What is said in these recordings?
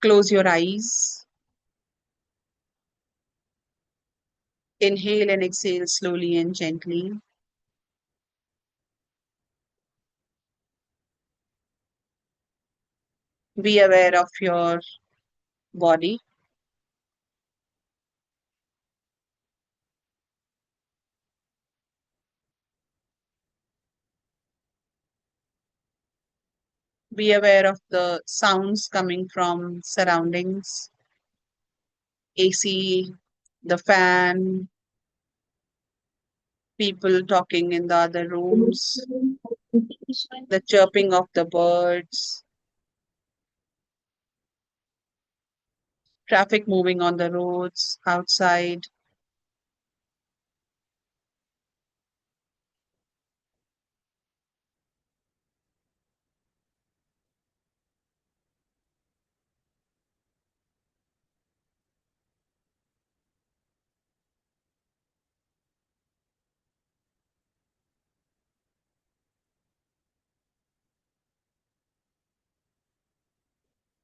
Close your eyes. Inhale and exhale slowly and gently. Be aware of your body. Be aware of the sounds coming from surroundings, AC, the fan, people talking in the other rooms, the chirping of the birds, traffic moving on the roads outside.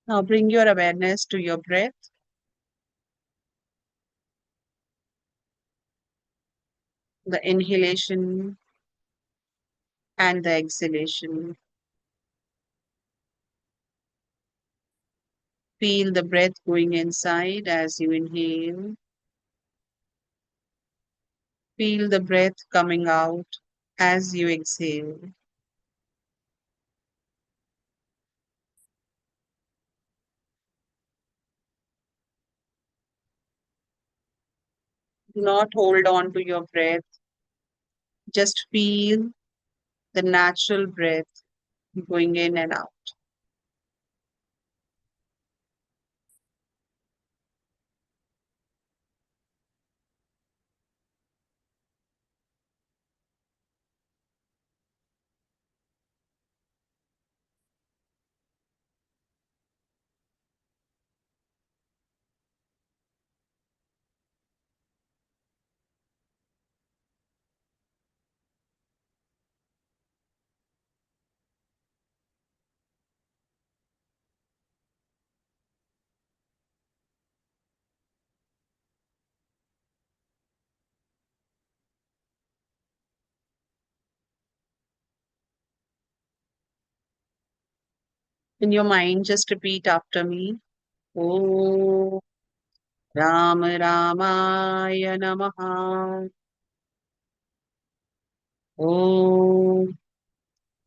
Now bring your awareness to your breath, the inhalation and the exhalation. Feel the breath going inside as you inhale. Feel the breath coming out as you exhale. Do not hold on to your breath. Just feel the natural breath going in and out. In your mind, just repeat after me. Om Ram Ramaya Namaha. Om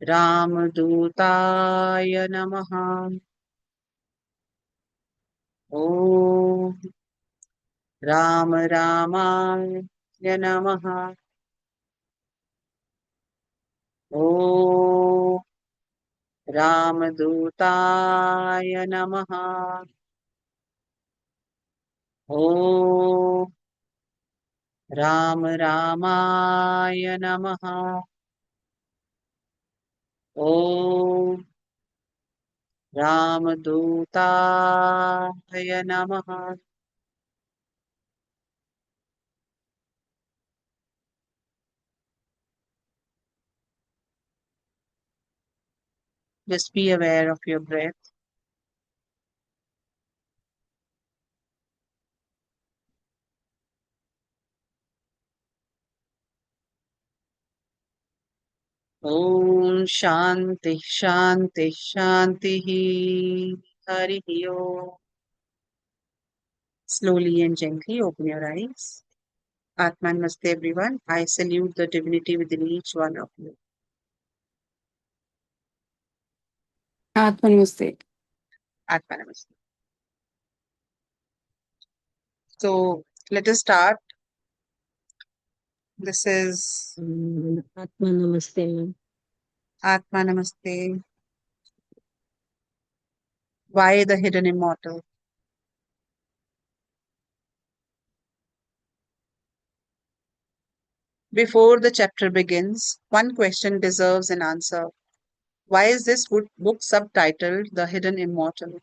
Ramadutaya Namaha. Om Ram Ramaya Namaha. Om Ramadutaya Namaha. Om Ram Ramaya Namaha. Om Ramadutaya Namaha. Just be aware of your breath. Om Shanti Shanti Shanti Hari Om. Slowly and gently open your eyes. Atman Namaste everyone. I salute the divinity within each one of you. Atman Namaste. Atman Namaste. So let us start. This is Atman Namaste, ma'am. Atma Namaste. Why the hidden immortal? Before the chapter begins, one question deserves an answer. Why is this book subtitled The Hidden Immortal?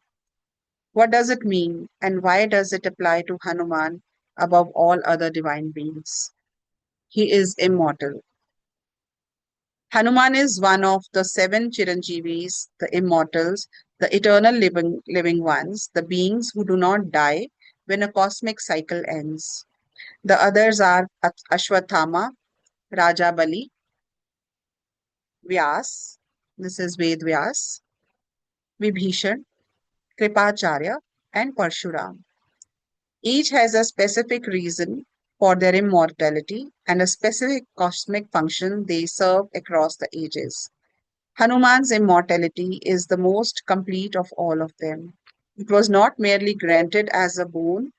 What does it mean, and why does it apply to Hanuman above all other divine beings? He is immortal. Hanuman is one of the seven Chiranjeevis, the immortals, the eternal living ones, the beings who do not die when a cosmic cycle ends. The others are Ashwathama, Raja Bali, Vyas, this is Ved Vyas, Vibhishan, Kripacharya, and Parshuram. Each has a specific reason for their immortality and a specific cosmic function they serve across the ages. Hanuman's immortality is the most complete of all of them. It was not merely granted as a boon,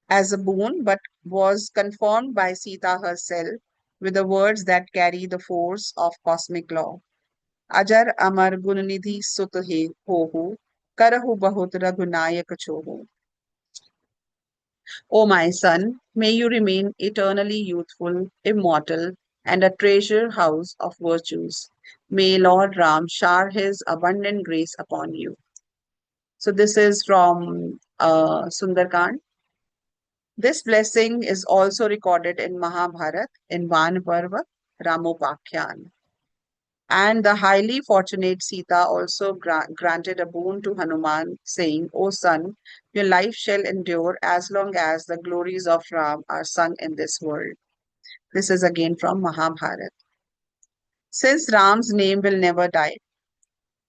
but was confirmed by Sita herself with the words that carry the force of cosmic law. Ajar Amar Gunanidhi Sut he Hohu, Karahu Bahut Raghunayak Chohu. O my son, may you remain eternally youthful, immortal, and a treasure house of virtues. May Lord Ram shower his abundant grace upon you. So, this is from Sundarkand. This blessing is also recorded in Mahabharat in Van Parva Ramopakhyan. And the highly fortunate Sita also granted a boon to Hanuman, saying, O son, your life shall endure as long as the glories of Ram are sung in this world. This is again from Mahabharata. Since Ram's name will never die,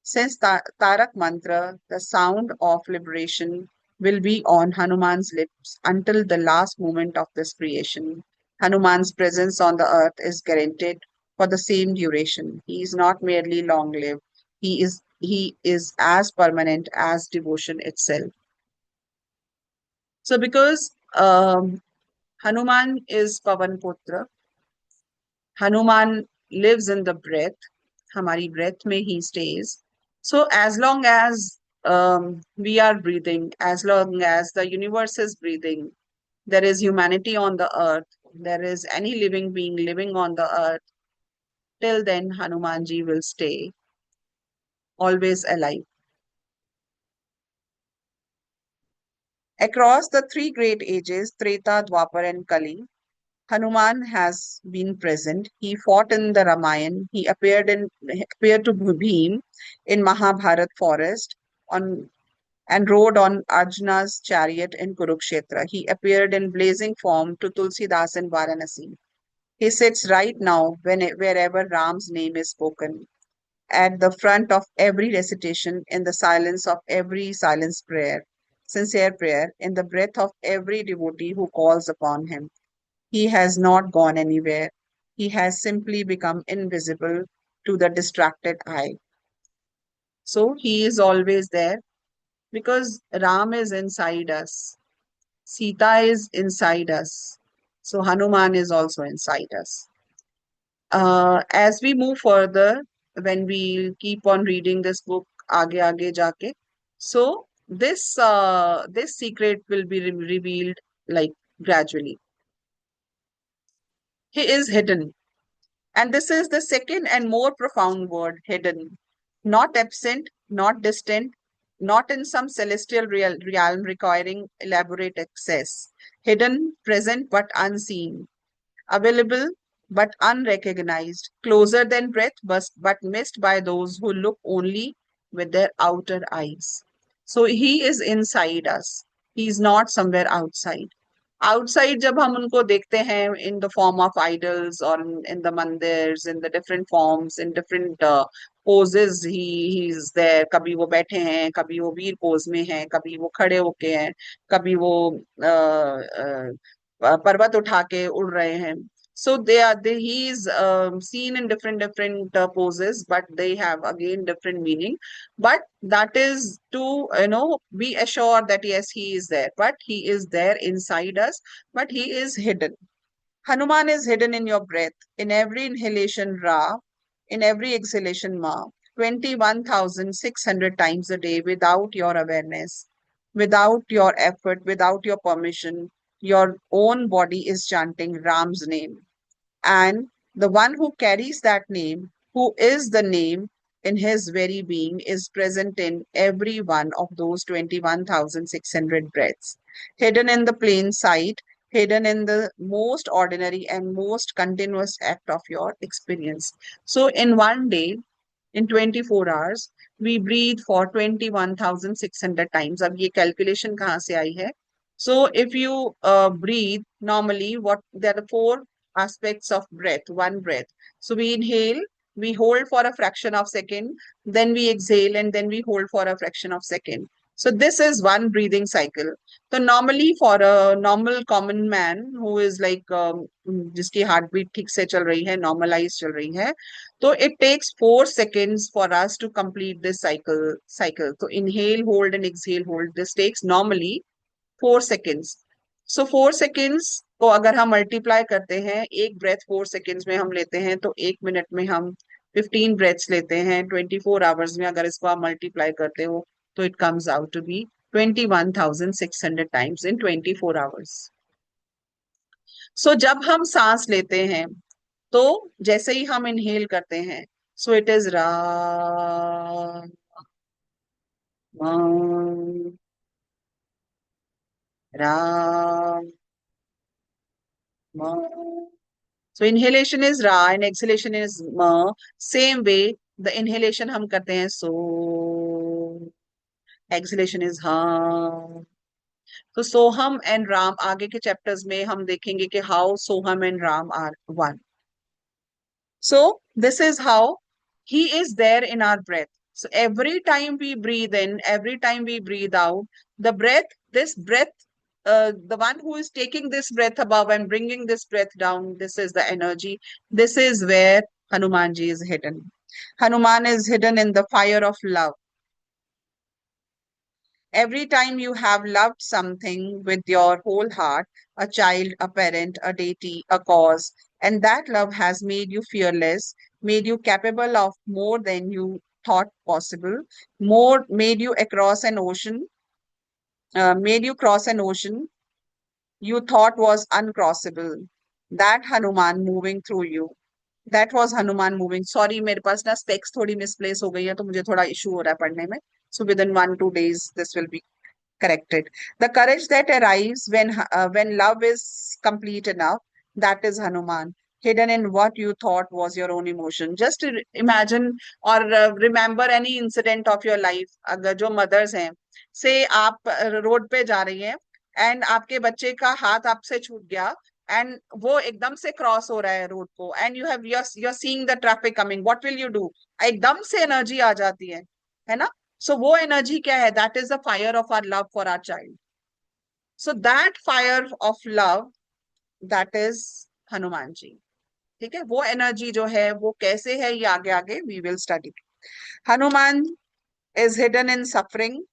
since Tarak Mantra, the sound of liberation, will be on Hanuman's lips until the last moment of this creation. Hanuman's presence on the earth is guaranteed for the same duration. He is not merely long lived, he is as permanent as devotion itself. So, because Hanuman is Pavan Putra, Hanuman lives in the breath, हमारी breath में he stays. So as long as we are breathing, as long as the universe is breathing, there is humanity on the earth, there is any living being living on the earth, till then Hanumanji will stay always alive. Across the three great ages, Treta, Dwapar, and Kali, Hanuman has been present. He fought in the Ramayana. He appeared to Bhim in Mahabharat forest on and rode on Arjuna's chariot in Kurukshetra. He appeared in blazing form to Tulsidas in Varanasi. He sits right now wherever Ram's name is spoken, at the front of every recitation, in the silence of every sincere prayer, in the breath of every devotee who calls upon him. He has not gone anywhere. He has simply become invisible to the distracted eye. So he is always there because Ram is inside us. Sita is inside us. So Hanuman is also inside us. As we move further, when we keep on reading this book, Aage Aage Jaake, so this secret will be revealed like gradually. He is hidden. And this is the second and more profound word, hidden. Not absent, not distant, not in some celestial realm requiring elaborate access. Hidden, present, but unseen. Available, but unrecognized. Closer than breath, but missed by those who look only with their outer eyes. So he is inside us. He is not somewhere outside. Outside जब हम उनको देखते हैं in the form of idols और in the mandirs in the different forms in different poses he is there कभी वो बैठे हैं कभी वो वीर पोज में हैं कभी वो खड़े होके हैं कभी वो पर्वत उठा के उड़ रहे हैं so he is seen in different poses but they have again different meaning but that is to be assured that yes he is there but he is there inside us but he is hidden. Hanuman is hidden in your breath, in every inhalation ra, in every exhalation ma, 21,600 times a day without your awareness, without your effort, without your permission. Your own body is chanting Ram's name, and the one who carries that name, who is the name in his very being, is present in every one of those 21,600 breaths. Hidden in the plain sight, hidden in the most ordinary and most continuous act of your experience. So, in one day, in 24 hours, we breathe for 21,600 times. अब ये calculation कहाँ से आई है? So, if you breathe normally, what there are the four aspects of breath, one breath. So, we inhale, we hold for a fraction of second, then we exhale, and then we hold for a fraction of second. So, this is one breathing cycle. So normally for a normal common man who is like जिसकी heart beat ठीक से चल रही है, normalise चल रही है, तो it takes 4 seconds for us to complete this cycle. So inhale, hold and exhale, hold. This takes normally 4 seconds. So 4 seconds को अगर हम मल्टीप्लाई करते हैं, एक ब्रेथ 4 seconds में हम लेते हैं, तो 1 मिनट में हम 15 ब्रेथ्स लेते हैं. 24 hours में अगर इसको आप मल्टीप्लाई करते हो, तो it comes out to be 21,600 times in 24 hours. So जब हम सांस लेते हैं, तो जैसे ही हम इनहेल करते हैं, सो इट इज रा रा. So inhalation is ra and exhalation is ma. Same way, the inhalation हम करते हैं so, exhalation is ha. तो सोहम एंड राम आगे के चैप्टर्स में हम देखेंगे कि how Soham and Ram are one. So this is how he is there in our breath. So every time we breathe in, every time we breathe out, the breath, this breath, the one who is taking this breath above and bringing this breath down, this is the energy. This is where Hanumanji is hidden. Hanuman is hidden in the fire of love. Every time you have loved something with your whole heart, a child, a parent, a deity, a cause, and that love has made you fearless, made you capable of more than you thought possible, more made you across an ocean, made you cross an ocean you thought was uncrossable. That Hanuman moving through you. That was Hanuman moving. Sorry, मेरे पास ना specs थोड़ी misplace हो गई है, तो मुझे थोड़ा issue हो रहा है पढ़ने में. So within 1-2 days, this will be corrected. The courage that arrives when love is complete enough, that is Hanuman, hidden in what you thought was your own emotion. Just to imagine or remember any incident of your life. अगर जो mothers हैं, say आप road पे जा रही हैं and आपके बच्चे का हाथ आपसे छूट गया and वो एकदम से क्रॉस हो रहा है रोड को and you're seeing the traffic coming. What will you do? एकदम से एनर्जी आ जाती है ना? So वो एनर्जी क्या है? That is the fire of our love for our child. So that fire of love, that is Hanuman ji. ठीक है, वो एनर्जी जो है वो कैसे है, ये आगे आगे we will study. Hanuman is hidden in suffering.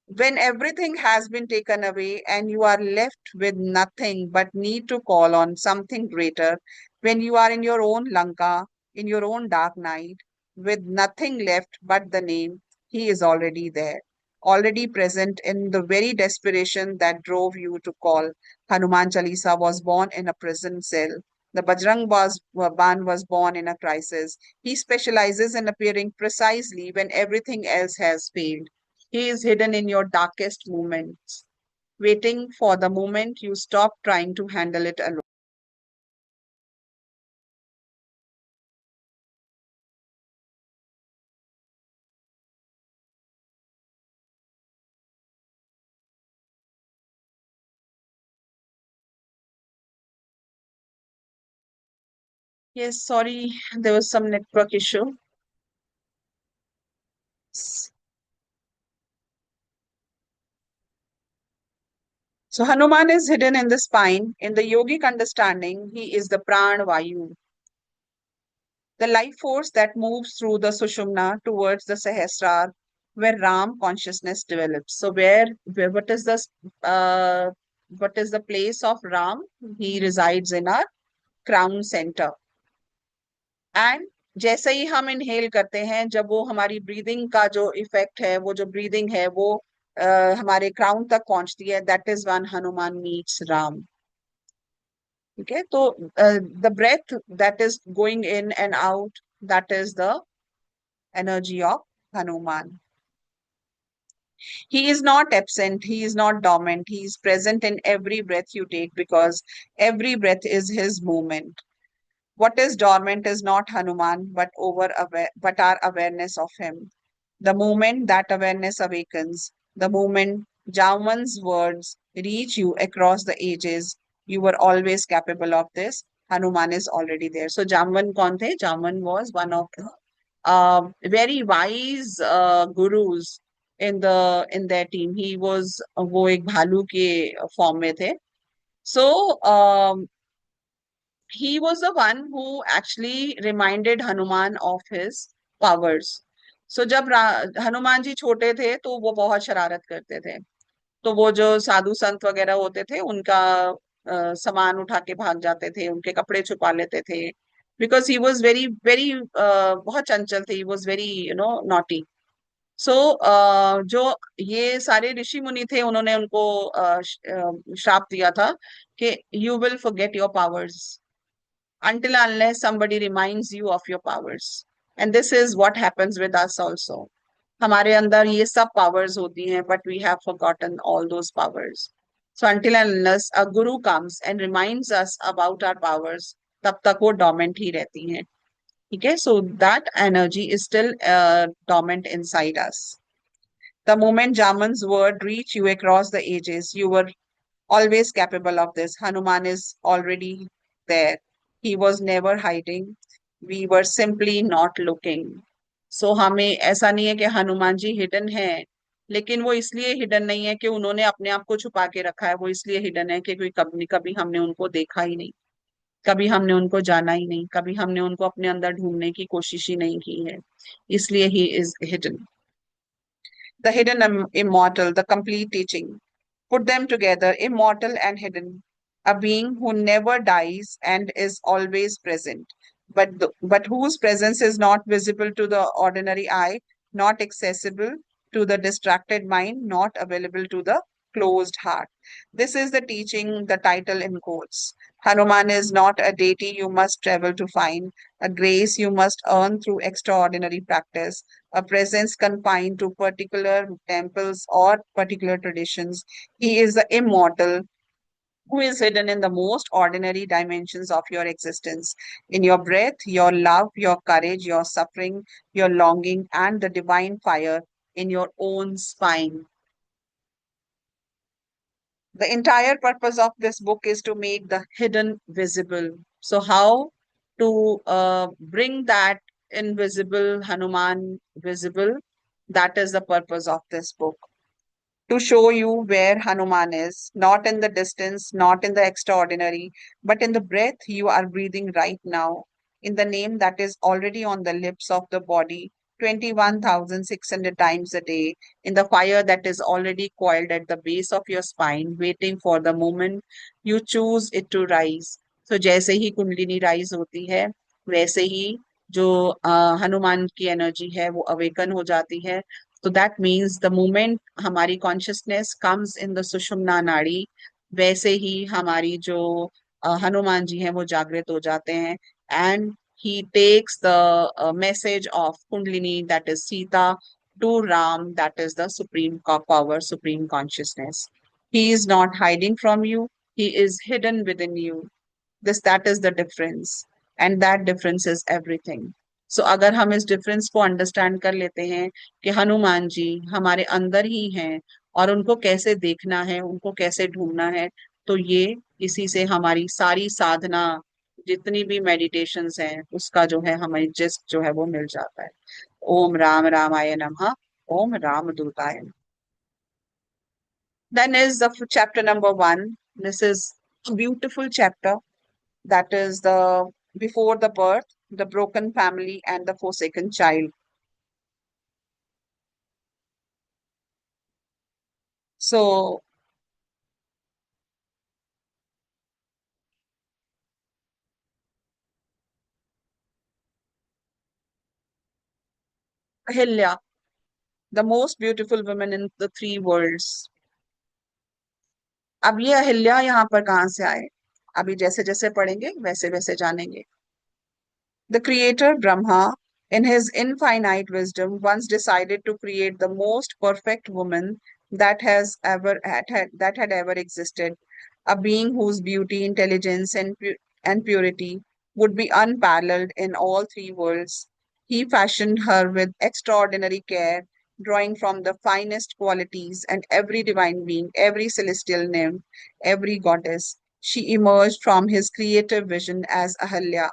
When everything has been taken away and you are left with nothing but need to call on something greater, when you are in your own Lanka, in your own dark night, with nothing left but the name, he is already there, already present in the very desperation that drove you to call. Hanuman Chalisa was born in a prison cell. The Ban was born in a crisis. He specializes in appearing precisely when everything else has failed. He is hidden in your darkest moments, waiting for the moment you stop trying to handle it alone. Yes, sorry, there was some network issue. So Hanuman is hidden in the spine. In the yogic understanding, he is the pran vayu, the life force that moves through the Sushumna towards the Sahasrar, where Ram consciousness develops. So where uh, what is the place of Ram? He resides in our crown center. And जैसे ही हम inhale करते हैं, जब वो हमारी breathing का जो effect है, वो जो ब्रीदिंग है वो हमारे क्राउन तक पहुंचती है, that is one Hanuman meets Ram. ठीक है, तो the breath that is going in and out, that is the energy of Hanuman. He is not absent, he is not dormant, he is present in every breath you take because every breath is his movement. What is dormant is not Hanuman, but our awareness of him. The moment that awareness awakens, the moment Jaman's words reach you across the ages, you were always capable of this. Hanuman is already there. So Jaman kaun the? Jaman was one of the very wise gurus in their team. He was वो एक भालू के form में थे. So he was the one who actually reminded Hanuman of his powers. So जब हनुमान जी छोटे थे तो वो बहुत शरारत करते थे. तो वो जो साधु संत वगैरह होते थे उनका सामान उठा के भाग जाते थे, उनके कपड़े छुपा लेते थे. Because he was very very बहुत चंचल थे. He was very naughty. So जो ये सारे ऋषि मुनि थे उन्होंने उनको श्राप दिया था कि you will forget your powers until unless somebody reminds you of your powers. And this is what happens with us also. हमारे अंदर ये सब powers होती हैं, but we have forgotten all those powers. So until and unless a guru comes and reminds us about our powers, तब तक वो dormant ही रहती हैं. ठीक है? So that energy is still dormant inside us. The moment Jaman's word reached you across the ages, you were always capable of this. Hanuman is already there. He was never hiding. We were simply not looking. So हमें ऐसा नहीं है कि Hanuman ji hidden है, लेकिन वो इसलिए hidden नहीं है कि उन्होंने अपने आप को छुपा के रखा है. वो इसलिए हिडन है कि कोई कभी कभी हमने उनको देखा ही नहीं, कभी हमने उनको जाना ही नहीं, कभी हमने उनको अपने अंदर ढूंढने की कोशिश ही नहीं की है. इसलिए he is hidden. The hidden immortal, the complete teaching. Put them together, immortal and hidden, a being who never dies and is always present, but whose presence is not visible to the ordinary eye, not accessible to the distracted mind, not available to the closed heart. This is the teaching, the title in quotes. Hanuman is not a deity you must travel to find, a grace you must earn through extraordinary practice, a presence confined to particular temples or particular traditions. He is the immortal who is hidden in the most ordinary dimensions of your existence, in your breath, your love, your courage, your suffering, your longing, and the divine fire in your own spine. The entire purpose of this book is to make the hidden visible. So, how to bring that invisible Hanuman visible? That is the purpose of this book. To show you where Hanuman is, not in the distance, not in the extraordinary, but in the breath you are breathing right now, in the name that is already on the lips of the body 21,600 times a day, in the fire that is already coiled at the base of your spine, waiting for the moment you choose it to rise. So, जैसे ही kundalini rise होती है, वैसे ही जो हनुमान की energy है वो awaken हो जाती है. So that means the moment हमारी consciousness comes in the सुषुम्ना नाड़ी, वैसे ही हमारी जो हनुमान जी हैं वो जागृत हो जाते हैं. And he takes the message of Kundalini, that is Sita, to Ram, that is the supreme power, supreme consciousness. He is not hiding from you. He is hidden within you. That is the difference, and that difference is everything. So अगर हम इस difference को understand कर लेते हैं कि हनुमान जी हमारे अंदर ही हैं और उनको कैसे देखना है, उनको कैसे ढूंढना है, तो ये इसी से हमारी सारी साधना, जितनी भी मेडिटेशंस हैं, उसका जो है हमें जिस्ट जो है वो मिल जाता है. ओम राम रामाय नमः. ओम रामदूताय नमः. Then is the chapter number 1. This is a beautiful chapter. That is the before the birth, the broken family, and the forsaken child. So, Ahilya, the most beautiful woman in the three worlds. अब ये अहिल्या यहाँ पर कहाँ से आए? अभी जैसे जैसे पढ़ेंगे वैसे वैसे जानेंगे. The creator Brahma in his infinite wisdom, once decided to create the most perfect woman that had ever existed, a being whose beauty, intelligence, and purity would be unparalleled in all three worlds. He fashioned her with extraordinary care, drawing from the finest qualities and every divine being, every celestial nymph, every goddess. She emerged from his creative vision as Ahalya,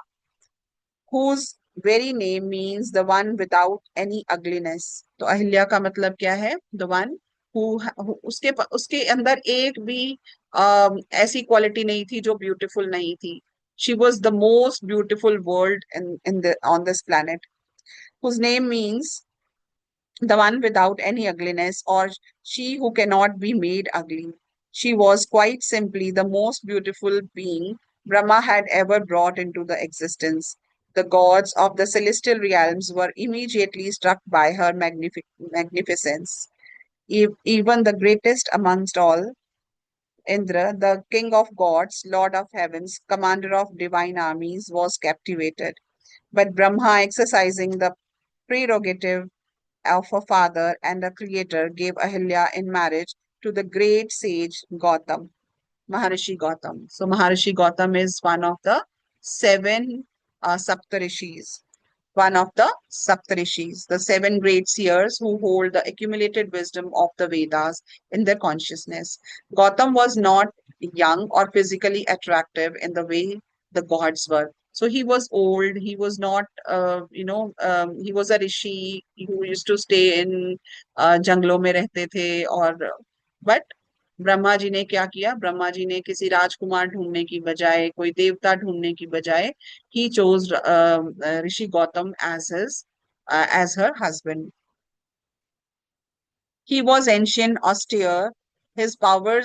whose very name means the one without any ugliness. तो अहिल्या का मतलब क्या है? The one उसके अंदर एक भी ऐसी क्वालिटी नहीं थी जो ब्यूटीफुल नहीं थी. She was the most beautiful world in the on this planet, whose name means the one without any ugliness, or she who cannot be made ugly. She was quite simply the most beautiful being Brahma had ever brought into the existence. The gods of the celestial realms were immediately struck by her magnificence. Even the greatest amongst all, Indra, the king of gods, lord of heavens, commander of divine armies, was captivated. But Brahma, exercising the prerogative of a father and a creator, gave Ahilya in marriage to the great sage Gautam, Maharishi Gautam. So, Maharishi Gautam is one of the seven Saptarishis. One of the Saptarishis, the seven great seers who hold the accumulated wisdom of the Vedas in their consciousness. Gautam was not young or physically attractive in the way the gods were. So he was old. He was not, he was a rishi who used to stay in जंगलों में रहते थे और but Brahma ji ने क्या किया? ब्रह्मा जी ने किसी राजकुमार ढूंढने की बजाय, कोई देवता ढूंढने की बजाय, he chose Rishi Gautam as her husband. He was ancient, austere, his power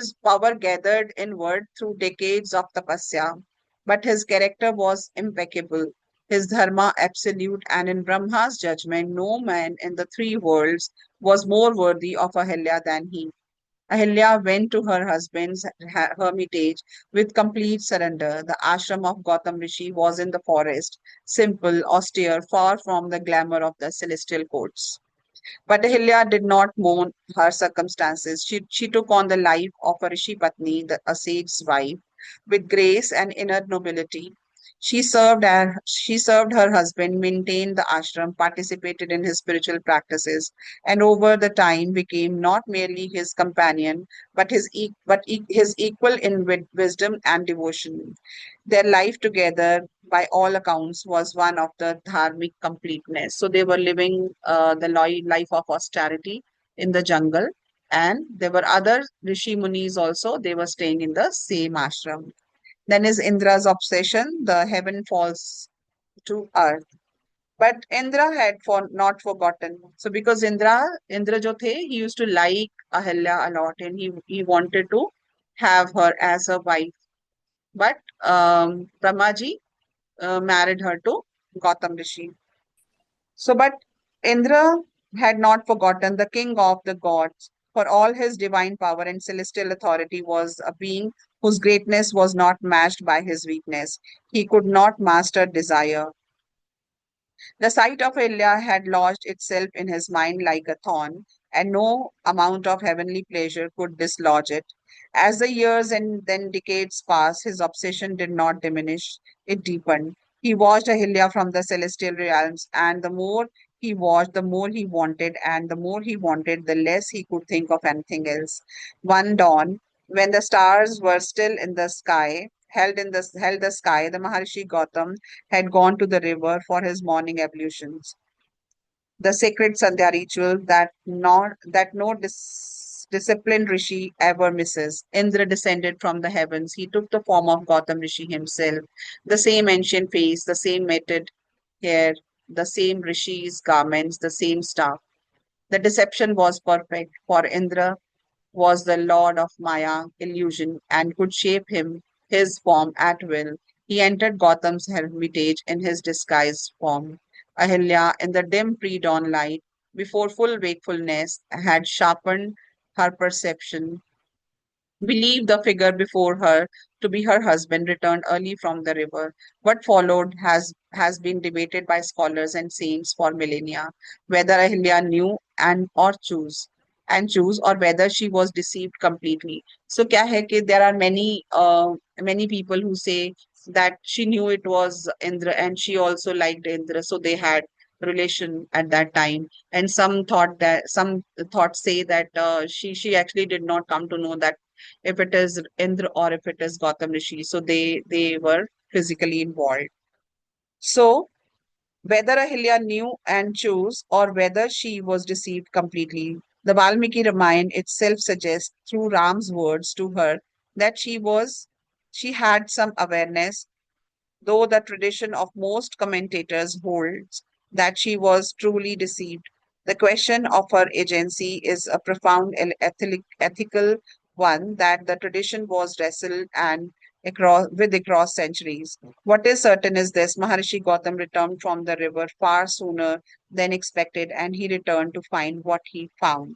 gathered inward through decades of tapasya, but his character was impeccable, his dharma absolute, and in Brahma's judgment, no man in the three worlds was more worthy of Ahilya than he. Ahilya went to her husband's hermitage with complete surrender. The ashram of Gautam Rishi was in the forest, simple, austere, far from the glamour of the celestial courts. But Ahilya did not mourn her circumstances. She took on the life of a Rishi Patni, a sage's wife, with grace and inner nobility. She served her husband, maintained the ashram, participated in his spiritual practices, and over the time became not merely his companion, but his equal in wisdom and devotion. Their life together, by all accounts, was one of the dharmic completeness. So they were living the life of austerity in the jungle, and there were other rishi munis also. They were staying in the same ashram. Then is Indra's obsession. The heaven falls to earth. But Indra had not forgotten. So because Indra jo the, he used to like Ahilya a lot, and he wanted to have her as a wife. But Brahmaji married her to Gautam Rishi. So, but Indra had not forgotten the king of the gods. For all his divine power and celestial authority was a being whose greatness was not matched by his weakness. He could not master desire. The sight of Ilya had lodged itself in his mind like a thorn, and no amount of heavenly pleasure could dislodge it. As the years and then decades passed, his obsession did not diminish, it deepened. He watched Ahilya from the celestial realms, and the more he watched, the more he wanted, and the more he wanted, the less he could think of anything else. One dawn, when the stars were still in the sky, held the sky, the Maharishi Gautam had gone to the river for his morning ablutions, the sacred Sandhya ritual that no disciplined rishi ever misses. Indra descended from the heavens. He took the form of Gautam Rishi himself, the same ancient face, the same matted hair, the same rishi's garments, the same staff. The deception was perfect, for Indra was the lord of Maya, illusion, and could shape his form at will. He entered Gautam's hermitage in his disguised form. Ahilya, in the dim pre-dawn light, before full wakefulness, had sharpened her perception believed the figure before her to be her husband, returned early from the river. What followed has been debated by scholars and saints for millennia, whether Ahilya knew and choose, or whether she was deceived completely. So, क्या है कि there are many people who say that she knew it was Indra and she also liked Indra, so they had relation at that time. And some thoughts say that she actually did not come to know that if it is Indra or if it is Gautam Rishi. So they were physically involved. So whether Ahilya knew and chose or whether she was deceived completely, the Valmiki Ramayana itself suggests through Ram's words to her that she had some awareness, though the tradition of most commentators holds that she was truly deceived. The question of her agency is a profound ethical one that the tradition was wrestled and across centuries. What is certain is this: Maharishi Gautam returned from the river far sooner than expected, and he returned to find what he found.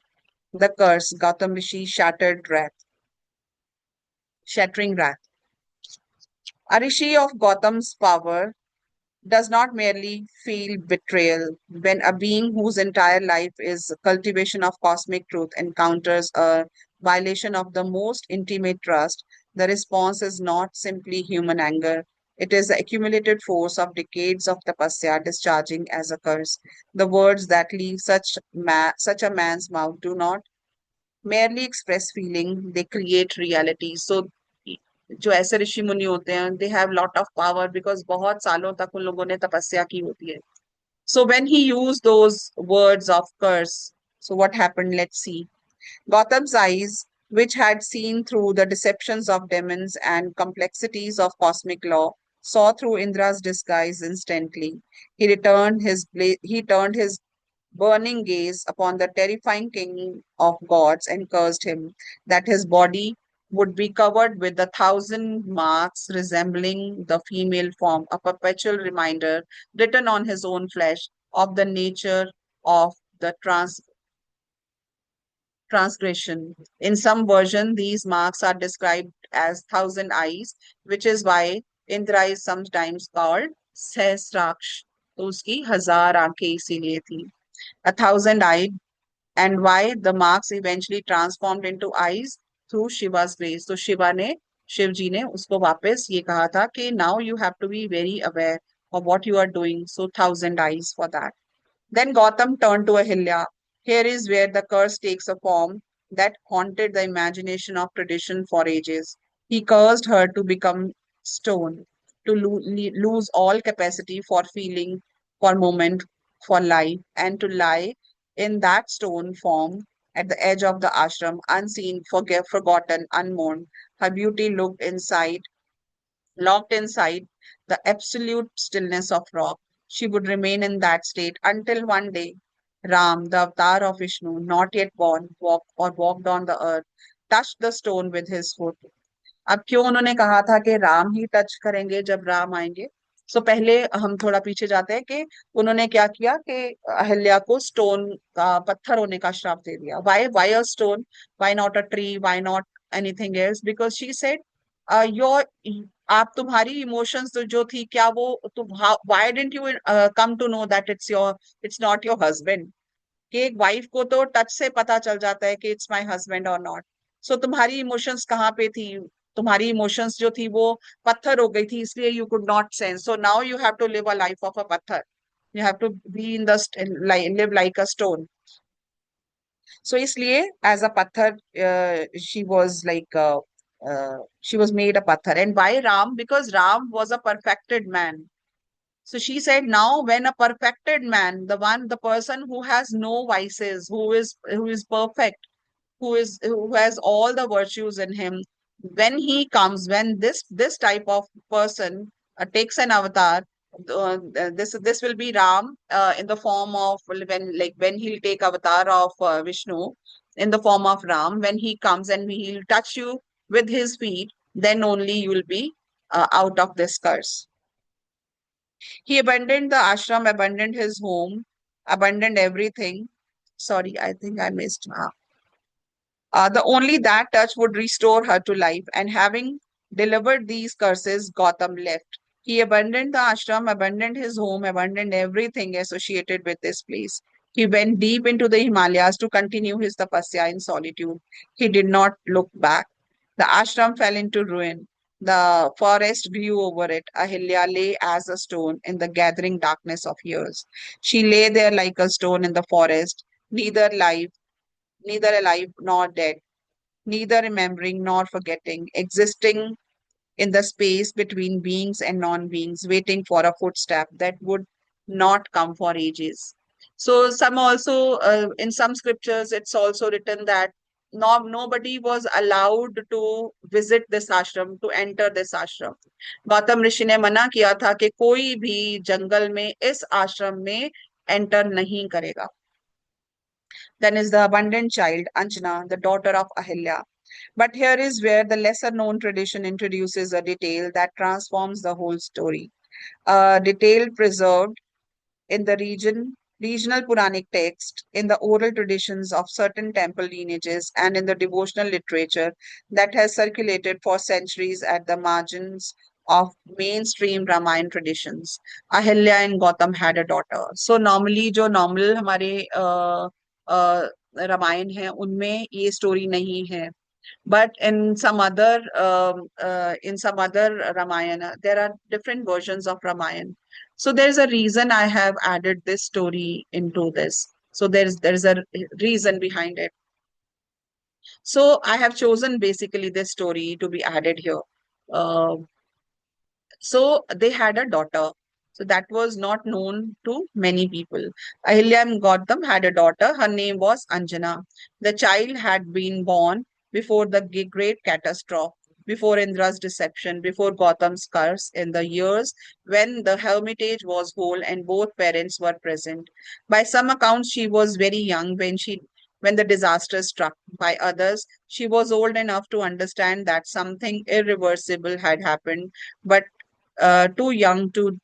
The curse, Gautam Rishi shattering wrath. A rishi of Gautam's power does not merely feel betrayal when a being whose entire life is cultivation of cosmic truth encounters a violation of the most intimate trust. The response is not simply human anger. It is the accumulated force of decades of tapasya discharging as a curse. The words that leave such a man's mouth do not merely express feeling, they create reality. So जो ऐसे ऋषि मुनि होते हैं they have lot of power because बहुत सालों तक उन लोगों ने तपस्या की होती है. So when he used those words of curse, so what happened? Let's see. Gautam's eyes, which had seen through the deceptions of demons and complexities of cosmic law, saw through Indra's disguise instantly. He turned his burning gaze upon the terrifying king of gods and cursed him, that his body would be covered with 1,000 marks resembling the female form, a perpetual reminder written on his own flesh of the nature of the transgression. In some version, these marks are described as 1,000 eyes, which is why Indra is sometimes called Sehsraksh. तो उसकी 1,000 आंखें इसीलिए थी. 1,000 eyed, and why the marks eventually transformed into eyes through Shiva's grace. तो शिव जी ने उसको वापस ये कहा था कि now you have to be very aware of what you are doing. So 1,000 eyes for that. Then Gautam turned to Ahilya. Here is where the curse takes a form that haunted the imagination of tradition for ages. He cursed her to become stone, to lose all capacity for feeling, for moment, for life, and to lie in that stone form at the edge of the ashram, unseen, forgotten, unmourned. Her beauty locked inside the absolute stillness of rock. She would remain in that state until one day Ram, the avatar of Vishnu, not yet born, walked on the earth, touched the stone with his foot. अब क्यों उन्होंने कहा था कि राम ही touch करेंगे जब राम आएंगे? सो पहले हम थोड़ा पीछे जाते हैं कि उन्होंने क्या किया कि अहिल्या को स्टोन का पत्थर होने का श्राप दे दिया. Why a stone? Why not a tree? Why not anything else? Because she said your आप तुम्हारी इमोशंस जो थी क्या वो तुम why didn't you come to know that it's not your husband? कि एक वाइफ को तो टच से पता चल जाता है कि इट्स माय हस्बैंड और नॉट. सो तुम्हारी इमोशंस कहाँ पे थी? तुम्हारी इमोशंस जो थी वो पत्थर हो गई थी, इसलिए you could not sense. So now you have to live a life of a patthar. You have to be in the live like a stone. So इसलिए as a patthar she was made a patthar. And by Ram because Ram was a perfected man. So she said, now when a perfected man, the person who has no vices, who is perfect, who has all the virtues in him, when this type of person takes an avatar, this will be Ram in the form of when he'll take avatar of Vishnu in the form of Ram. When he comes and he'll touch you with his feet, then only you will be out of this curse. He abandoned the ashram, abandoned his home, abandoned everything. Sorry, I think I missed. The only that touch would restore her to life. And having delivered these curses, Gotham left. He abandoned the ashram, abandoned his home, abandoned everything associated with this place. He went deep into the Himalayas to continue his tapasya in solitude. He did not look back. The ashram fell into ruin. The forest grew over it. Ahilya lay as a stone in the gathering darkness of years. She lay there like a stone in the forest, neither alive nor dead, neither remembering nor forgetting, existing in the space between beings and non beings, waiting for a footstep that would not come for ages. So, some also, in some scriptures, it's also written that nobody was allowed to visit this ashram, to enter this ashram. Gautam Rishi ने मना किया था कि कोई भी जंगल में इस आश्रम में एंटर नहीं करेगा. Then is the abundant child, Anjana, the daughter of Ahilya. But here is where the lesser known tradition introduces a detail that transforms the whole story. A detail preserved in the regional Puranic text, in the oral traditions of certain temple lineages, and in the devotional literature that has circulated for centuries at the margins of mainstream Ramayana traditions. Ahilya and Gautam had a daughter. So normally जो normal हमारे रामायण है उनमें ये story नहीं है. But in some other Ramayana, there are different versions of Ramayana. So there's a reason I have added this story into this. So there's a reason behind it. So I have chosen basically this story to be added here. Uh, so they had a daughter. So that was not known to many people. Ahilya and Gautam had a daughter. Her name was Anjana. The child had been born before the great catastrophe, before Indra's deception, before Gautam's curse, in the years when the hermitage was whole and both parents were present. By some accounts, she was very young when the disaster struck. By others, she was old enough to understand that something irreversible had happened, but too young to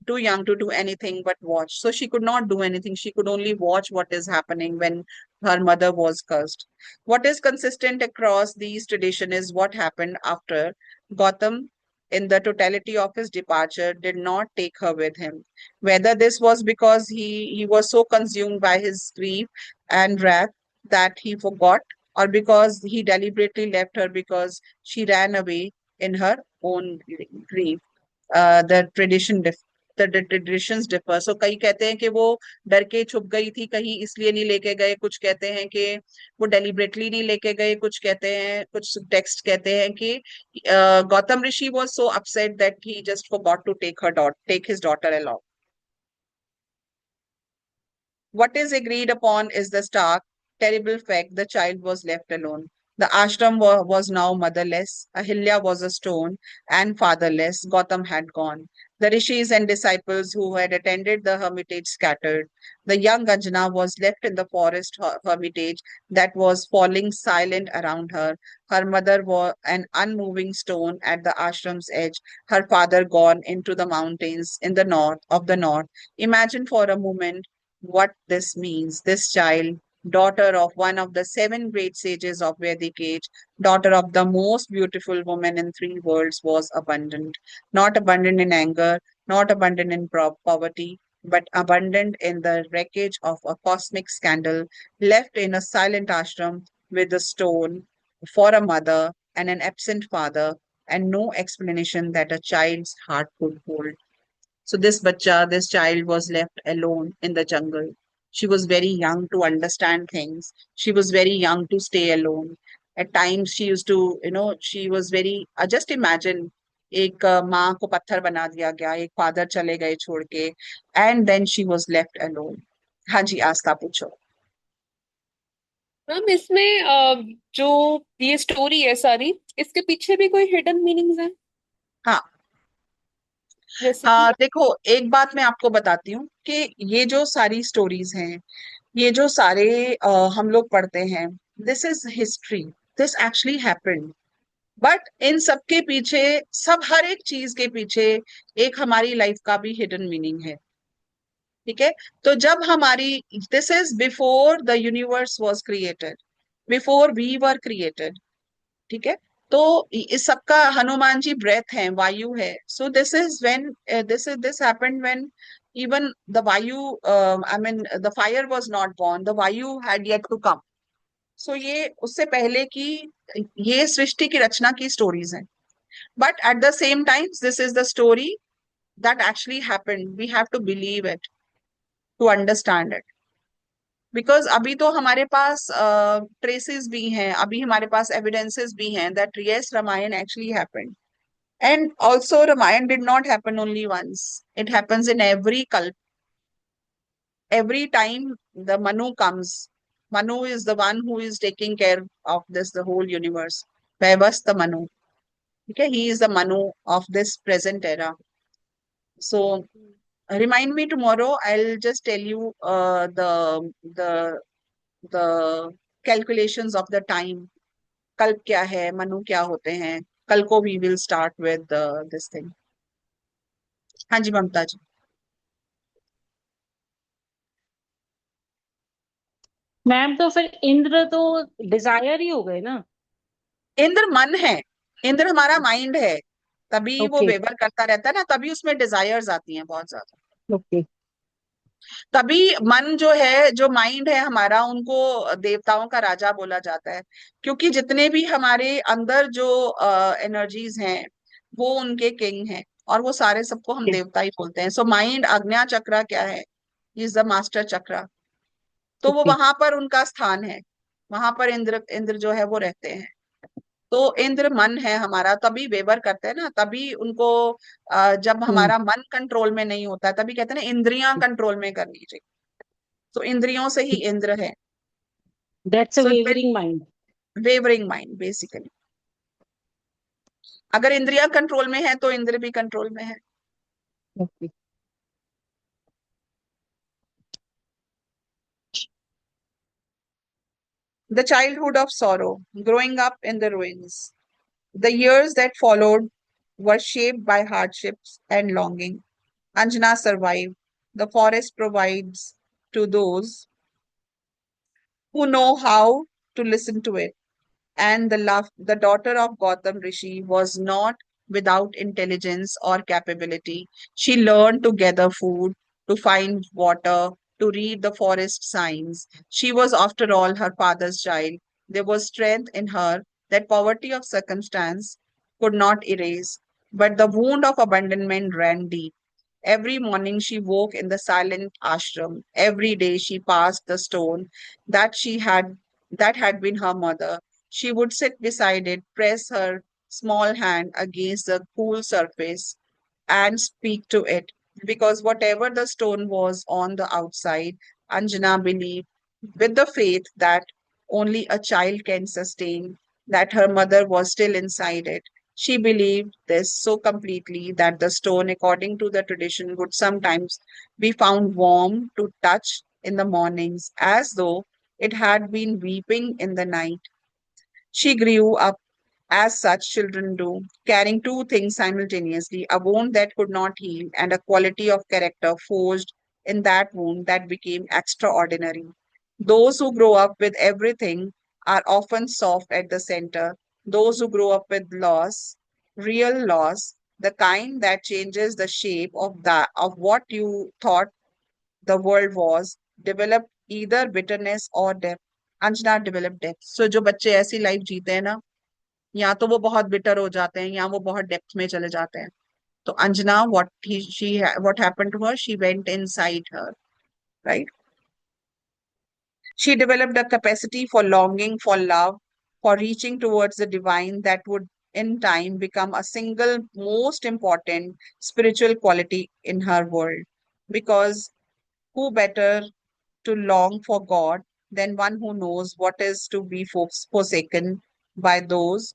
do anything but watch. So she could not do anything. She could only watch what is happening when her mother was cursed. What is consistent across these traditions is what happened after Gotham, in the totality of his departure, did not take her with him. Whether this was because he was so consumed by his grief and wrath that he forgot, or because he deliberately left her because she ran away in her own grief. The traditions differ. So कई कहते हैं कि वो डर के छुप गई थी कहीं इसलिए नहीं लेके गए, कुछ कहते हैं कि वो डेलिबरेटली नहीं लेके गए, कुछ कहते हैं, कुछ टेक्स्ट कहते हैं कि गौतम ऋषि was so upset that he just forgot to take his daughter along. What is agreed upon is the stark, terrible fact the child was left alone. The ashram was now motherless. Ahilya was a stone and fatherless. Gautam had gone. The rishis and disciples who had attended the hermitage scattered. The young Anjana was left in the forest hermitage that was falling silent around her. Her mother was an unmoving stone at the ashram's edge. Her father gone into the mountains in the north. Imagine for a moment what this means. This child, daughter of one of the seven great sages of Vedic age, daughter of the most beautiful woman in three worlds, was abundant. Not abundant in anger, not abundant in poverty, but abundant in the wreckage of a cosmic scandal, left in a silent ashram with a stone for a mother and an absent father, and no explanation that a child's heart could hold. So this child was left alone in the jungle. She was very young to understand things. She was very young to stay alone. At times she used to, she was very, just imagine, एक माँ को पत्थर बना दिया गया, एक father चले गए छोड़ के, and then she was left alone. हाँ जी, आस्था पूछो. मैम इसमें जो ये स्टोरी है सारी, इसके पीछे भी कोई हिडन मीनिंग्स हैं? हाँ. जैसे हाँ, कि देखो, एक बात मैं आपको बताती हूँ कि ये जो सारी स्टोरीज हैं, ये जो सारे हम लोग पढ़ते हैं, this is history, this actually happened. But in सबके पीछे, हर एक चीज के पीछे एक हमारी लाइफ का भी हिडन मीनिंग है. ठीक है. तो जब हमारी, this is before the universe was created. Before we were created. ठीक है। तो इस सबका हनुमान जी ब्रेथ है, वायु है। So this is when this happened when even the vayu, I mean the fire was not born, the vayu had yet to come. So ये उससे पहले की, ये सृष्टि की रचना की स्टोरीज हैं। But at the same time this is the story that actually happened, we have to believe it to understand it. Because अभी तो हमारे पास ट्रेसेस भी हैं, अभी हमारे पास एविडेंसेस भी हैं that yes Ramayan actually happened. And also, Ramayana did not happen only once. It happens in every cult. Every time the Manu comes, Manu is the one who is taking care of this, the whole universe. Vaivasta Manu. Okay, he is the Manu of this present era. So remind me tomorrow. I'll just tell you the calculations of the time. कल्प क्या है, मनु क्या होते हैं, कल को we will start with this thing. हाँ जी ममता जी। Ma'am तो फिर इंद्र तो डिजायर ही हो गए ना। इंद्र मन है, इंद्र हमारा माइंड है, तभी वो ओके वेवर करता रहता है ना, तभी उसमें डिजायर्स आती हैं बहुत ज्यादा। ओके। तभी मन जो है, जो माइंड है हमारा, उनको देवताओं का राजा बोला जाता है। क्योंकि जितने भी हमारे अंदर जो एनर्जीज हैं वो उनके किंग हैं, और वो सारे सबको हम देवता ही बोलते हैं। सो माइंड, आज्ञा चक्र क्या है, इज द मास्टर चक्र। तो वो ओके। वहां पर उनका स्थान है, वहां पर इंद्र इंद्र जो है वो रहते हैं। तो इंद्र मन है हमारा, तभी वेवर करते हैं ना, तभी उनको जब हम्म। हमारा मन कंट्रोल में नहीं होता है, तभी कहते हैं ना इंद्रियां कंट्रोल में करनी चाहिए। तो इंद्रियों से ही इंद्र है। That's a so wavering mind. Wavering mind basically. अगर इंद्रियां कंट्रोल में है तो इंद्र भी कंट्रोल में है। Okay. The childhood of sorrow, growing up in the ruins. The years that followed were shaped by hardships and longing. Anjana survived. The forest provides to those who know how to listen to it. And the daughter of Gautam Rishi was not without intelligence or capability. She learned to gather food, to find water, to read the forest signs. She was, after all, her father's child. There was strength in her that poverty of circumstance could not erase, but the wound of abandonment ran deep. Every morning she woke in the silent ashram. Every day she passed the stone that she had that had been her mother. She would sit beside it, press her small hand against the cool surface, and speak to it. Because whatever the stone was on the outside, Anjana believed, with the faith that only a child can sustain, that her mother was still inside it. She believed this so completely that the stone, according to the tradition, would sometimes be found warm to touch in the mornings, as though it had been weeping in the night. She grew up as such children do, carrying two things simultaneously, a wound that could not heal and a quality of character forged in that wound that became extraordinary. Those who grow up with everything are often soft at the center. Those who grow up with loss, real loss, the kind that changes the shape of what you thought the world was, developed either bitterness or depth. Anjana developed depth. So जो बच्चे ऐसी life जीते हैं ना, या तो वो बहुत बिटर हो जाते हैं या वो बहुत डेप्थ में चले जाते हैं। तो Anjana, what happened to her, she went inside her, right? She developed a capacity for longing, for love, for reaching towards the divine that would in time become a single most important spiritual quality in her world. Because who better to long for God than one who knows what is to be forsaken by those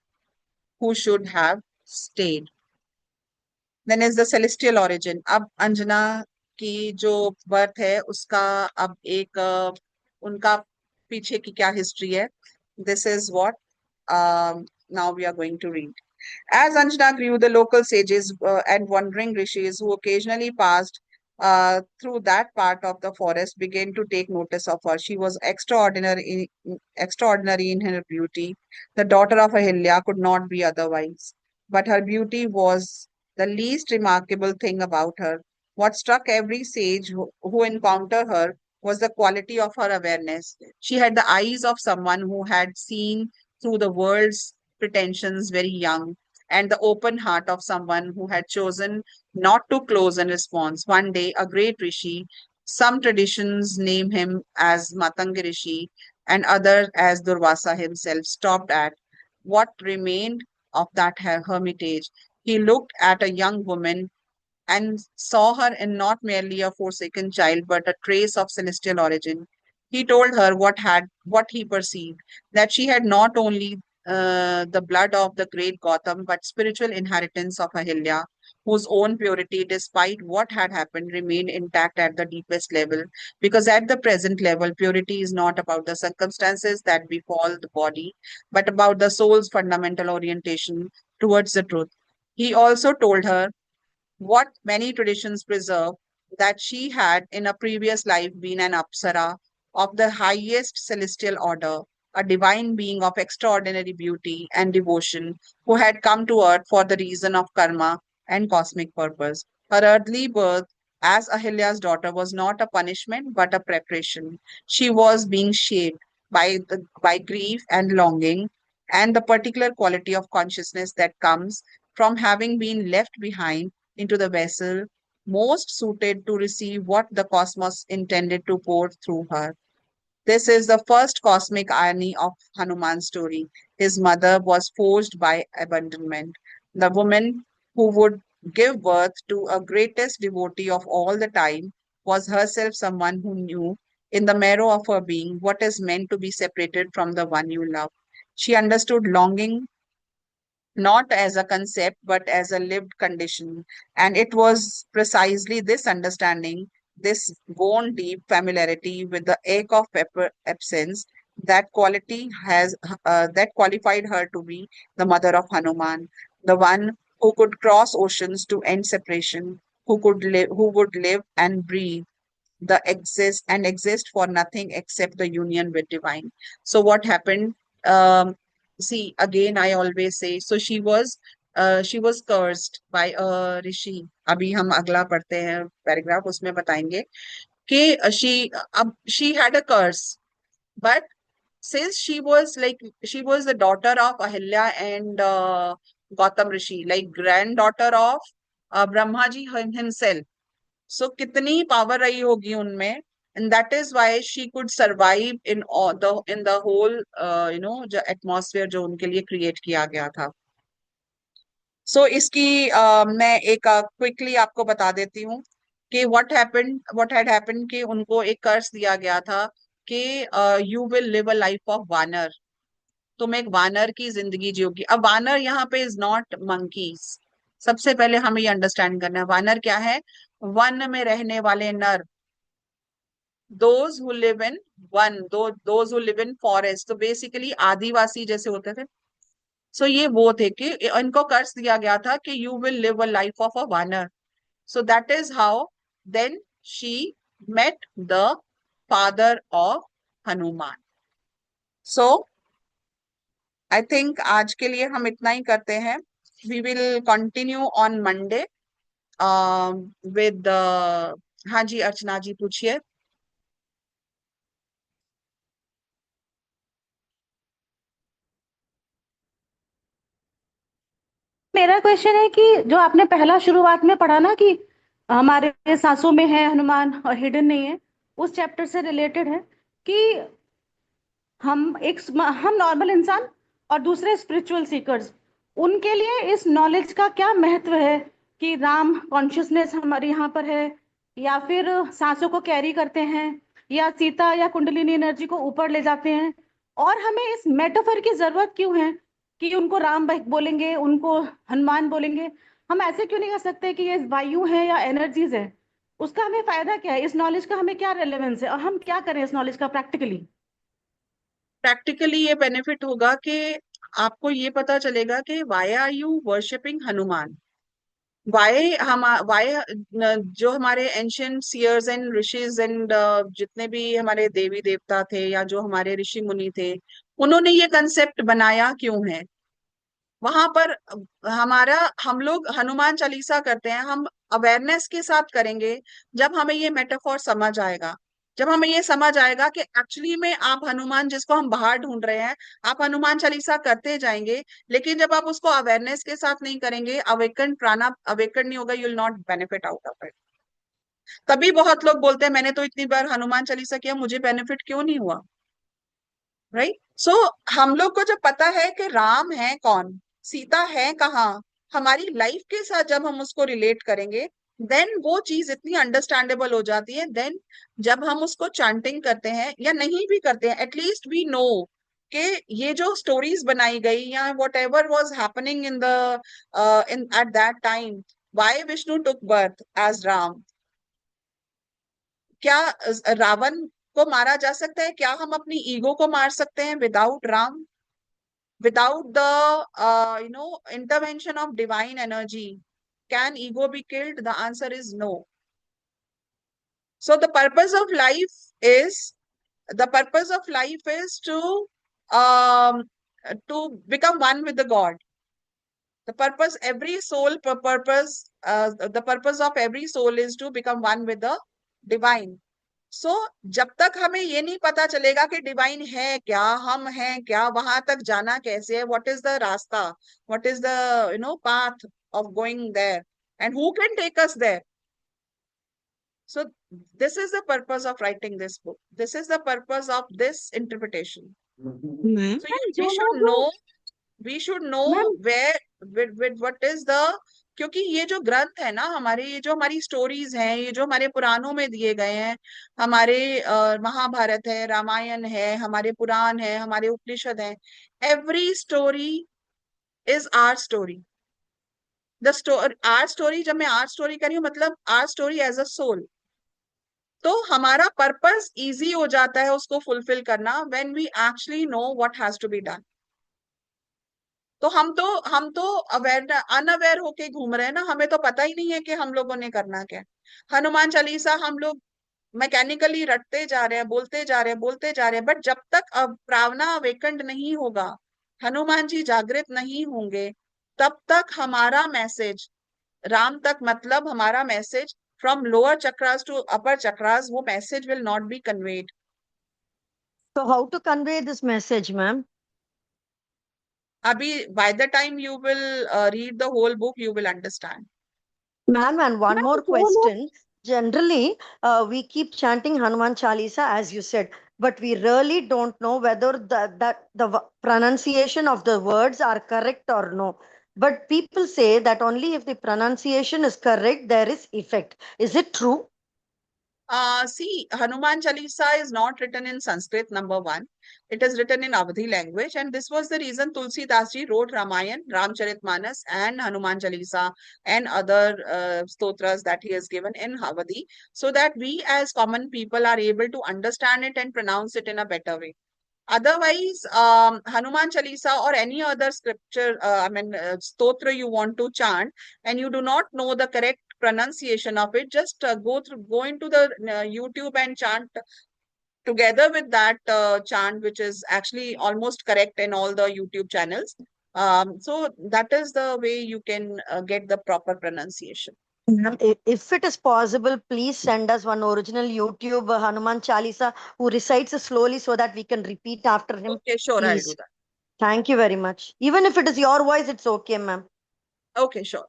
who should have stayed. Then is the celestial origin. अब अंजना की जो birth है उसका अब एक उनका पीछे की क्या हिस्ट्री है, this is what now we are going to read. As Anjana grew, the local sages and wandering rishis who occasionally passed through that part of the forest began to take notice of her. She was extraordinary in her beauty. The daughter of Ahilya could not be otherwise. But her beauty was the least remarkable thing about her. What struck every sage who encountered her was the quality of her awareness. She had the eyes of someone who had seen through the world's pretensions very young, and the open heart of someone who had chosen not to close in response. One day, a great rishi, some traditions name him as Matanga Rishi and others as Durvasa himself, stopped at what remained of that hermitage. He looked at a young woman and saw her in not merely a forsaken child, but a trace of celestial origin. He told her what he perceived, that she had not only the blood of the great Gotham, but spiritual inheritance of Ahilya, whose own purity, despite what had happened, remained intact at the deepest level. Because at the present level, purity is not about the circumstances that befall the body, but about the soul's fundamental orientation towards the truth. He also told her what many traditions preserve, that she had in a previous life been an apsara of the highest celestial order, a divine being of extraordinary beauty and devotion who had come to earth for the reason of karma and cosmic purpose. Her earthly birth as Ahilya's daughter was not a punishment but a preparation. She was being shaped by grief and longing and the particular quality of consciousness that comes from having been left behind into the vessel most suited to receive what the cosmos intended to pour through her. This is the first cosmic irony of Hanuman's story. His mother was forged by abandonment. The woman who would give birth to a greatest devotee of all the time was herself someone who knew in the marrow of her being what is meant to be separated from the one you love. She understood longing not as a concept but as a lived condition. And it was precisely this understanding, this bone deep familiarity with the ache of absence, that qualified her to be the mother of Hanuman, the one who could cross oceans to end separation, who would live and breathe exist for nothing except the union with divine. So what happened? um, See, again I always say, so she was cursed by a rishi. अभी हम अगला पढ़ते हैं paragraph, उसमें बताएंगे कि she had a curse, but since she was the daughter of Ahilya and Gautam Rishi, like granddaughter of Brahma ji himself. सो कितनी power रही होगी उनमें, and that is why she could survive in the whole जो atmosphere जो उनके लिए create किया गया था. सो इसकी मैं एक क्विकली आपको बता देती हूँ कि व्हाट हैड हैपेंड कि उनको एक कर्स दिया गया था कि you will live a life of वानर. तुम एक वानर की जिंदगी जियोगी. अब वानर यहाँ पे इज नॉट मंकीज. सबसे पहले हमें ये अंडरस्टैंड करना है वानर क्या है. वन में रहने वाले नर, those who live in those who live in forest. तो बेसिकली आदिवासी जैसे होते थे. सो ये वो थे कि इनको कर्ज दिया गया था कि you will live a life of a vanar. So that is how then she met the father of Hanuman. So I think आज के लिए हम इतना ही करते हैं. We will continue on Monday with हाँ जी अर्चना जी पूछिए. मेरा क्वेश्चन है कि जो आपने पहला शुरुआत में पढ़ा ना कि हमारे सांसों में है हनुमान और हिडन नहीं है, उस चैप्टर से रिलेटेड है कि हम नॉर्मल इंसान और दूसरे स्पिरिचुअल सीकर्स, उनके लिए इस नॉलेज का क्या महत्व है कि राम कॉन्शियसनेस हमारे यहाँ पर है, या फिर सांसों को कैरी करते हैं, या सीता या कुंडलिनी एनर्जी को ऊपर ले जाते हैं, और हमें इस मेटाफर की जरूरत क्यों है कि उनको राम बोलेंगे, उनको हनुमान बोलेंगे. हम ऐसे क्यों नहीं कर सकते कि ये वायु है या एनर्जीज है? उसका हमें फायदा क्या है? इस नॉलेज का हमें क्या रेलेवेंस है, और हम क्या करें इस नॉलेज का प्रैक्टिकली? प्रैक्टिकली ये बेनिफिट होगा कि आपको ये पता चलेगा कि why are you worshipping Hanuman. why जो हमारे ancient seers and rishis and जितने भी हमारे देवी देवता थे या जो हमारे ऋषि मुनि थे, उन्होंने ये कंसेप्ट बनाया क्यों है? वहां पर हमारा हम लोग हनुमान चालीसा करते हैं, हम अवेयरनेस के साथ करेंगे जब हमें ये मेटाफोर समझ आएगा, जब हमें ये समझ आएगा कि एक्चुअली में आप हनुमान जिसको हम बाहर ढूंढ रहे हैं, आप हनुमान चालीसा करते जाएंगे, लेकिन जब आप उसको अवेयरनेस के साथ नहीं करेंगे, अवेकन प्राणा अवेकन नहीं होगा, you will not benefit out of it. तभी बहुत लोग बोलते हैं मैंने तो इतनी बार हनुमान चालीसा किया, मुझे बेनिफिट क्यों नहीं हुआ? राइट। सो हम लोग को जब पता है कि राम है कौन, सीता है कहाँ, हमारी लाइफ के साथ जब हम उसको रिलेट करेंगे, देन वो चीज इतनी अंडरस्टैंडेबल हो जाती है। देन जब हम उसको चैंटिंग करते हैं या नहीं भी करते हैं, एटलीस्ट वी नो कि ये जो स्टोरीज बनाई गई या whatever was happening in the in at that time, why Vishnu took birth as Ram. क्या रावण को मारा जा सकता है? क्या हम अपनी ईगो को मार सकते हैं without Ram, without the intervention of divine energy? Can ego be killed? The answer is no. So the purpose of life is um, to become one with the God. The purpose every soul purpose the purpose of every soul is to become one with the divine. सो जब तक हमें ये नहीं पता चलेगा कि divine है क्या, हम हैं क्या, वहां तक जाना कैसे है, व्हाट इज द रास्ता, what is the path of going there, and who can take us there? So this is the purpose of writing this book, this is the purpose of this interpretation. Ma'am so ma'am we जो should लोग, no, we should know ma'am where with what is the, क्योंकि ये जो ग्रंथ है ना हमारे, ये जो हमारी स्टोरीज हैं, ये जो हमारे पुराणों में दिए गए हैं, हमारे महाभारत है, रामायण है, हमारे पुराण है, हमारे उपनिषद हैं, every story is our story. The story our story, जब मैं आर स्टोरी कर रही हूँ मतलब our story as a soul, तो हमारा पर्पस इजी हो जाता है उसको फुलफिल करना when we actually know what has to be done. तो हम तो अवेयर अनअवेयर होके घूम रहे हैं ना, हमें तो पता ही नहीं है कि हम लोगों ने करना क्या है। हनुमान चालीसा हम लोग मैकेनिकली रटते जा रहे हैं, बोलते जा रहे हैं, बोलते जा रहे हैं, बट जब तक अब प्रावना अवेकंड नहीं होगा, हनुमान जी जागृत नहीं होंगे, तब तक हमारा मैसेज राम तक, मतलब हमारा message from lower chakras to upper chakras, वो message will not be conveyed. so how to convey this message, ma'am? अभी by the time you will read the whole book, you will understand. Ma'am, and one ma'am more जो लोग, question. Generally, we keep chanting Hanuman Chalisa, as you said, but we really don't know whether the pronunciation of the words are correct or no. But people say that only if the pronunciation is correct, there is effect. Is it true? See, Hanuman Chalisa is not written in Sanskrit, number one. It is written in Awadhi language, and this was the reason Tulsi Das ji wrote Ramayan, Ramcharitmanas, and Hanuman Chalisa, and other stotras that he has given in Awadhi, so that we as common people are able to understand it and pronounce it in a better way. Otherwise, Hanuman Chalisa or any other scripture, stotra you want to chant, and you do not know the correct pronunciation of it, just go into the YouTube and chant together with that chant, which is actually almost correct in all the YouTube channels. So that is the way you can get the proper pronunciation. Ma'am, if it is possible, please send us one original YouTube Hanuman Chalisa who recites it slowly so that we can repeat after him. Okay, sure, I'll do Please. that. Thank you very much. Even if it is your voice, it's okay, ma'am. Okay, sure.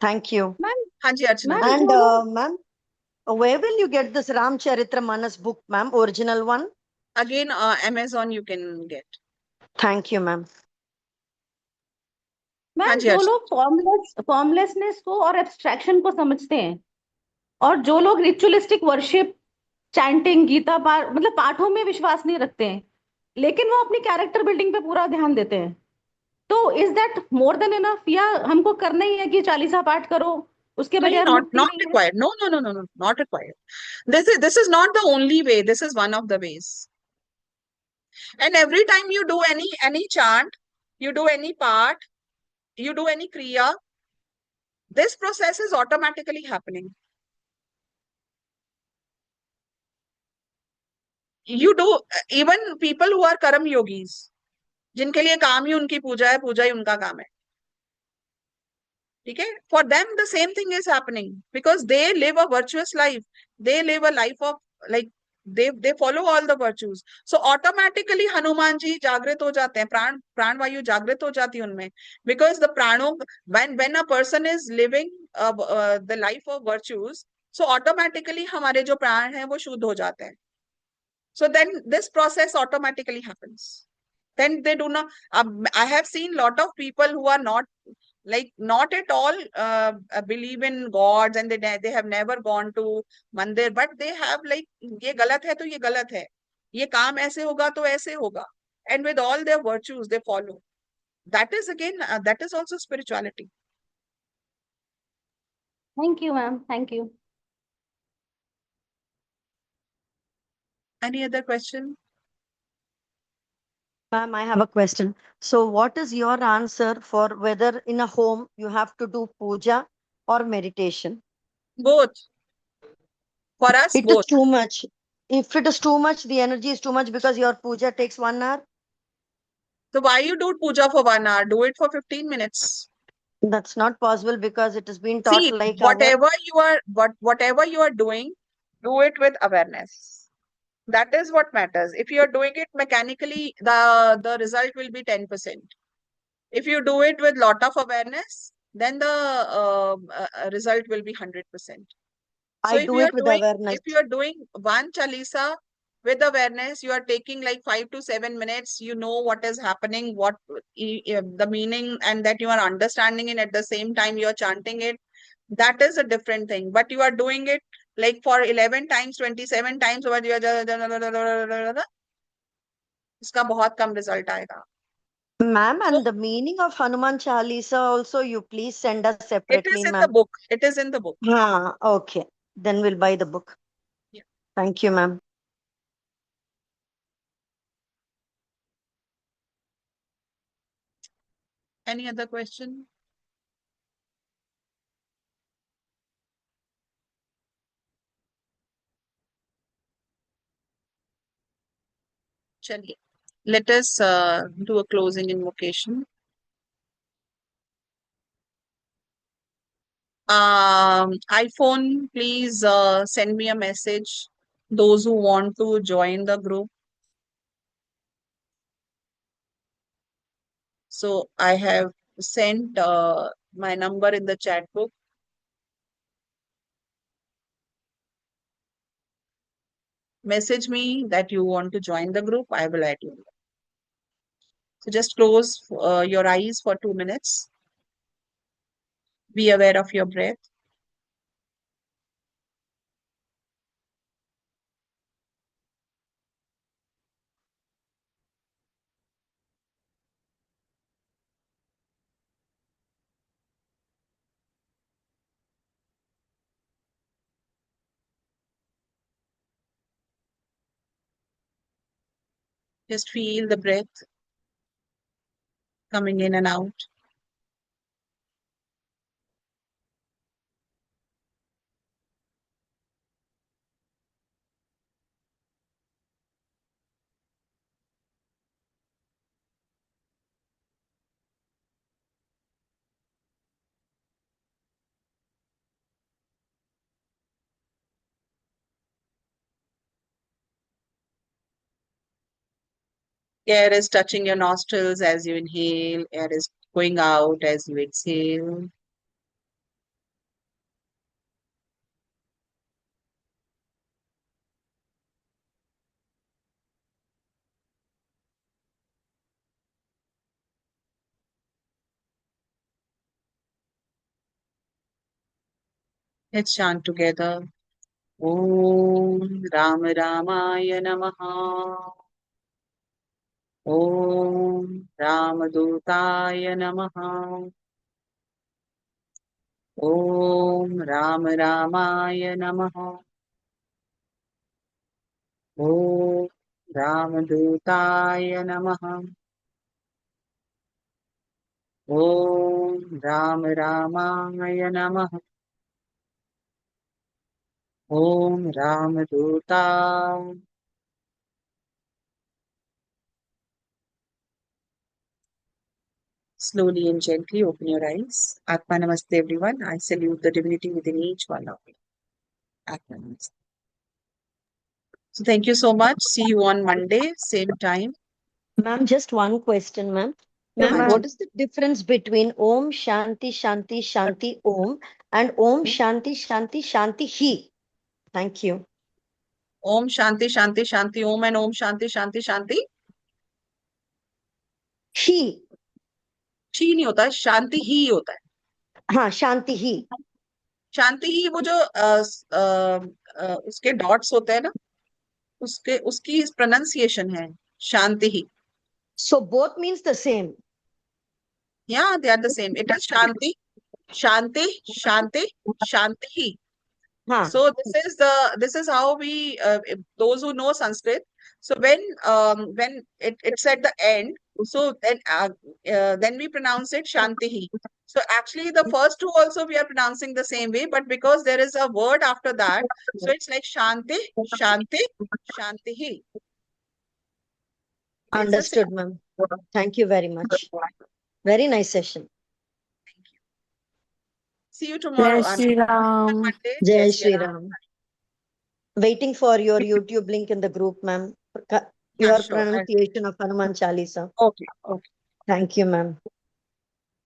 Thank you. Ma'am Hanji Archana ma'am ji. And जो लोग, ma'am, where will you get this Ramcharitra Manas book, ma'am? Original one? Again, Amazon you can get. Thank you, ma'am. Ma'am Hanji जो Archana. लोग formlessness को और abstraction को समझते हैं, और जो लोग रिचुअलिस्टिक वर्शिप, चैंटिंग, गीता पाठ, मतलब पाठों में विश्वास नहीं रखते हैं, लेकिन वो अपनी कैरेक्टर बिल्डिंग पे पूरा ध्यान देते हैं, तो is that more than enough, या हमको करना ही है कि 40 पाठ करो, उसके No, बगैर not मुक्ति not नहीं है? required. No, no, no, no, no, not required. This is not the only way. This is one of the ways. And every time you do any chant, you do any part, you do any kriya, This process is automatically happening. You do, even people who are कर्म yogis, जिनके लिए काम ही उनकी पूजा है, पूजा ही उनका काम है, ठीक है, for them the same thing is happening because they live a virtuous life. They live a life of like they follow all the virtues. So automatically Hanuman ji जागृत हो जाते हैं, प्राण वायु जागृत हो जाती है उनमें, because the प्राणों, when a person is living the life of virtues, so automatically हमारे जो प्राण हैं वो शुद्ध हो जाते हैं. So then this process automatically happens. Then they do not, I have seen lot of people who are not like not at all believe in gods, and they have never gone to mandir, but they have like ये गलत है तो ये गलत है, ये काम ऐसे होगा तो ऐसे होगा, and with all their virtues they follow. That is again that is also spirituality. Thank you, ma'am. Thank you. Any other question? Ma'am, I have a question. So, what is your answer for whether in a home you have to do puja or meditation? Both. For us, It is both. too much. If it is too much, the energy is too much because your puja takes 1 hour. So why you do puja for 1 hour? Do it for 15 minutes. That's not possible because it has been taught See, like whatever you are doing, do it with awareness. That is what matters. If you are doing it mechanically, the result will be 10%. If you do it with lot of awareness, then the result will be 100%. So I do it with awareness. if you are doing one chalisa with awareness, you are taking like 5 to 7 minutes, you know what is happening, what the meaning, and that you are understanding it at the same time you are chanting it. That is a different thing. But you are doing it like for 11 times, 27 times, but you are इसका बहुत कम result आएगा. Ma'am, So and the meaning of Hanuman Chalisa also, you please send us it is separately, in the ma'am. book. It is in the book. Okay. Then we'll buy the book. Yeah. Thank you, ma'am. Any other question? चलिए. Let us do a closing invocation. iPhone, please send me a message. Those who want to join the group. So I have sent my number in the chat book. Message me that you want to join the group. I will add you. So just close your eyes for 2 minutes. Be aware of your breath. Just feel the breath coming in and out. Air is touching your nostrils as you inhale. Air is going out as you exhale. Let's chant together. Om Ram Ramaya Namaha. Om Ramadutaya Namaha. Om Ram Ramaya Namaha. Om Ramadutaya Namaha. ॐ राम रामाय नमः। ॐ रामदूताय। Slowly and gently open your eyes. Atma Namaste, everyone. I salute the divinity within each one of you. Atma Namaste. So thank you so much. See you on Monday, same time. Ma'am, just one question, ma'am. Yes, Ma'am, Yes. what is the difference between Om Shanti Shanti Shanti Om and Om Shanti Shanti Shanti He? Thank you. Om Shanti Shanti Shanti Om and Om Shanti Shanti Shanti. He. She नहीं होता है, शांति ही होता है। हाँ, Shanti He. शांति ही वो जो उसके dots होते हैं ना, उसकी प्रोनाउंसिएशन है शांति ही। So both means the same. Yeah, they are the same. It is Shanti, Shanti, Shanti, Shanti hi. Huh. So this is how we those who know Sanskrit. So when it's at the end, so then we pronounce it Shanti. So actually the first two also we are pronouncing the same way, but because there is a word after that, so it's like Shanti, Shanti, Shanti. Understood, ma'am. Thank you very much. Very nice session. See you tomorrow. Jai Shri On Ram. Monday. Jai Jai Shri Shri Ram. Ram. Waiting for your YouTube link in the group, ma'am. Yeah, Your sure. pronunciation of Hanuman Chalisa. Okay, okay. Thank you, ma'am.